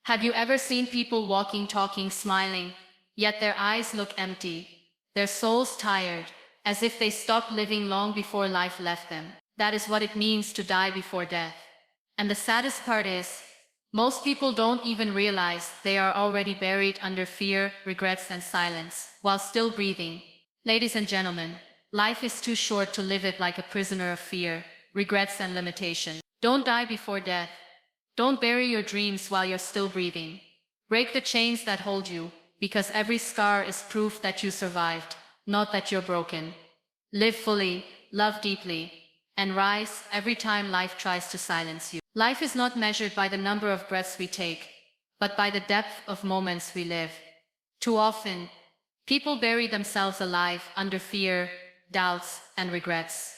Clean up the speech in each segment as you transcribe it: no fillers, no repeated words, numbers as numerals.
Have you ever seen people walking, talking, smiling, yet their eyes look empty, their souls tired, as if they stopped living long before life left them? That is what it means to die before death. And the saddest part is, most people don't even realize they are already buried under fear, regrets, and silence, while still breathing. Ladies and gentlemen, life is too short to live it like a prisoner of fear, regrets, and limitation. Don't die before death. Don't bury your dreams while you're still breathing. Break the chains that hold you, because every scar is proof that you survived, not that you're broken. Live fully, love deeply, and rise every time life tries to silence you. Life is not measured by the number of breaths we take, but by the depth of moments we live. Too often, people bury themselves alive under fear, doubts, and regrets,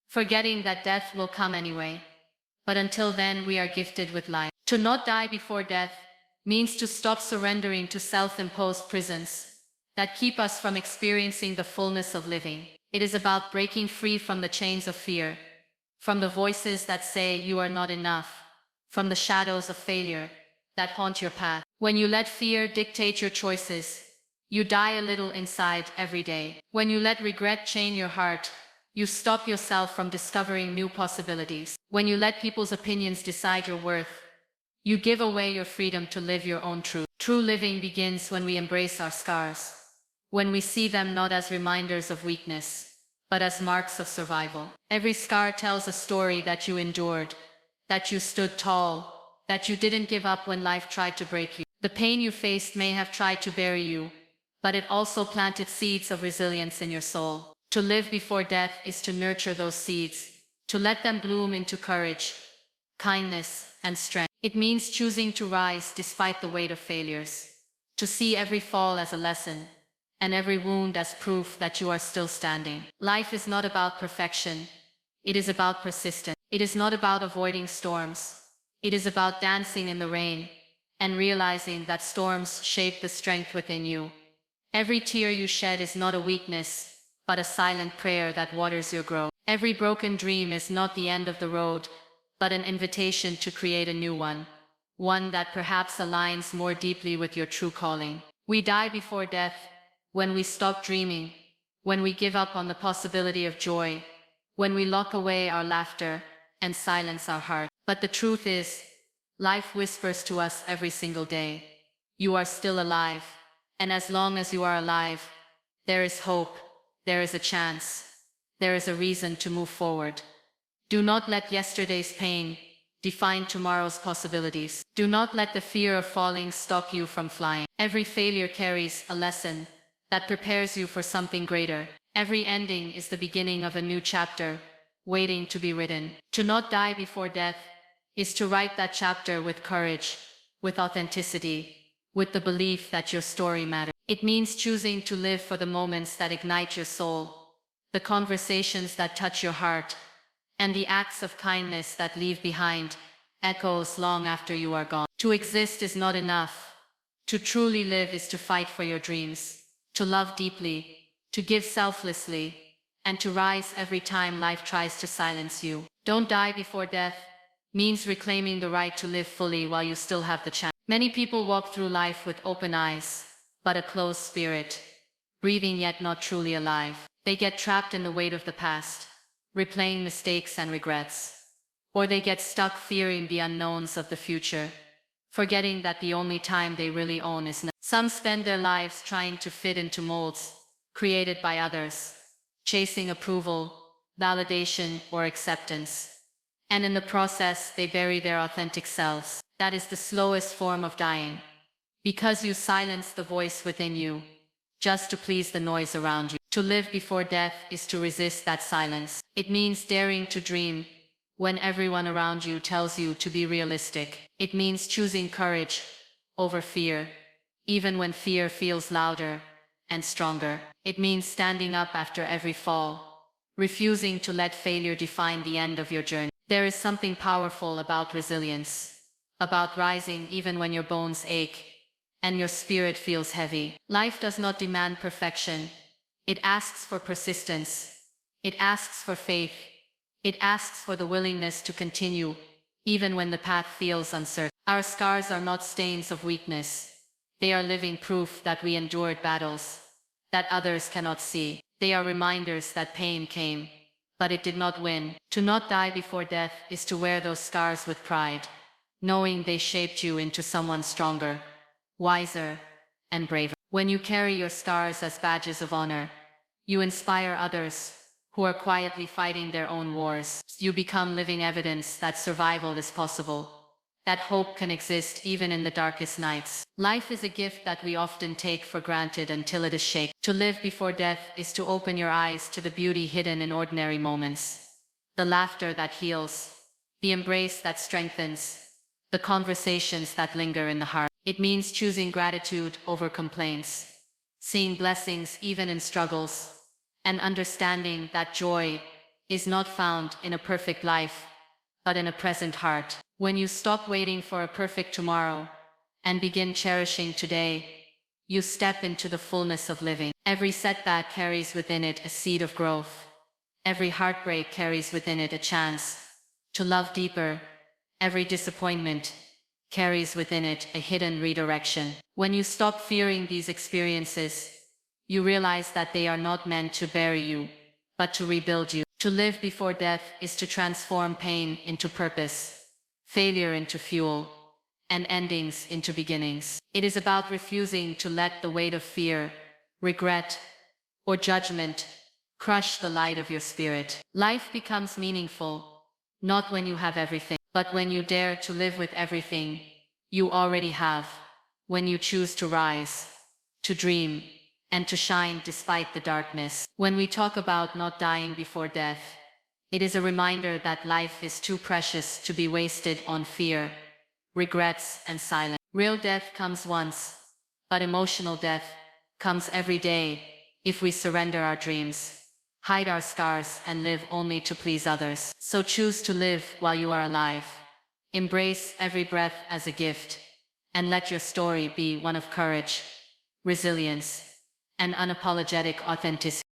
forgetting that death will come anyway. But until then, we are gifted with life. To not die before death means to stop surrendering to self-imposed prisons that keep us from experiencing the fullness of living. It is about breaking free from the chains of fear, from the voices that say you are not enough, from the shadows of failure that haunt your path. When you let fear dictate your choices, you die a little inside every day. When you let regret chain your heart, you stop yourself from discovering new possibilities. When you let people's opinions decide your worth, you give away your freedom to live your own truth. True living begins when we embrace our scars, when we see them not as reminders of weakness, but as marks of survival. Every scar tells a story that you endured, that you stood tall, that you didn't give up when life tried to break you. The pain you faced may have tried to bury you, but it also planted seeds of resilience in your soul. To live before death is to nurture those seeds, to let them bloom into courage, kindness, and strength. It means choosing to rise despite the weight of failures, to see every fall as a lesson, and every wound as proof that you are still standing. Life is not about perfection. It is about persistence. It is not about avoiding storms. It is about dancing in the rain and realizing that storms shape the strength within you. Every tear you shed is not a weakness, but a silent prayer that waters your growth. Every broken dream is not the end of the road, but an invitation to create a new one that perhaps aligns more deeply with your true calling. We die before death when we stop dreaming, when we give up on the possibility of joy, when we lock away our laughter and silence our heart. But the truth is, life whispers to us every single day, you are still alive, and as long as you are alive, there is hope. There is a chance. There is a reason to move forward. Do not let yesterday's pain define tomorrow's possibilities. Do not let the fear of falling stop you from flying. Every failure carries a lesson that prepares you for something greater. Every ending is the beginning of a new chapter, waiting to be written. To not die before death is to write that chapter with courage, with authenticity, with the belief that your story matters. It means choosing to live for the moments that ignite your soul, the conversations that touch your heart, and the acts of kindness that leave behind echoes long after you are gone. To exist is not enough. To truly live is to fight for your dreams, to love deeply, to give selflessly, and to rise every time life tries to silence you. Don't die before death means reclaiming the right to live fully while you still have the chance. Many people walk through life with open eyes, but a closed spirit, breathing yet not truly alive. They get trapped in the weight of the past, replaying mistakes and regrets. Or they get stuck fearing the unknowns of the future, forgetting that the only time they really own is now. Some spend their lives trying to fit into molds created by others, chasing approval, validation, or acceptance. And in the process, they bury their authentic selves. That is the slowest form of dying, because you silence the voice within you, just to please the noise around you. To live before death is to resist that silence. It means daring to dream when everyone around you tells you to be realistic. It means choosing courage over fear, even when fear feels louder and stronger. It means standing up after every fall, refusing to let failure define the end of your journey. There is something powerful about resilience, about rising even when your bones ache and your spirit feels heavy. Life does not demand perfection. It asks for persistence. It asks for faith. It asks for the willingness to continue, even when the path feels uncertain. Our scars are not stains of weakness. They are living proof that we endured battles that others cannot see. They are reminders that pain came, but it did not win. To not die before death is to wear those scars with pride, knowing they shaped you into someone stronger, wiser, and braver. When you carry your scars as badges of honor, you inspire others who are quietly fighting their own wars. You become living evidence that survival is possible, that hope can exist even in the darkest nights. Life is a gift that we often take for granted until it is shaken. To live before death is to open your eyes to the beauty hidden in ordinary moments. The laughter that heals, the embrace that strengthens, the conversations that linger in the heart. It means choosing gratitude over complaints, seeing blessings even in struggles, and understanding that joy is not found in a perfect life, but in a present heart. When you stop waiting for a perfect tomorrow and begin cherishing today, you step into the fullness of living. Every setback carries within it a seed of growth. Every heartbreak carries within it a chance to love deeper. Every disappointment carries within it a hidden redirection. When you stop fearing these experiences, you realize that they are not meant to bury you, but to rebuild you. To live before death is to transform pain into purpose, failure into fuel, and endings into beginnings. It is about refusing to let the weight of fear, regret, or judgment crush the light of your spirit. Life becomes meaningful, not when you have everything, but when you dare to live with everything you already have, when you choose to rise, to dream, and to shine despite the darkness. When we talk about not dying before death, it is a reminder that life is too precious to be wasted on fear, regrets, and silence. Real death comes once, but emotional death comes every day if we surrender our dreams, hide our scars, and live only to please others. So choose to live while you are alive. Embrace every breath as a gift, and let your story be one of courage, resilience, and unapologetic authenticity.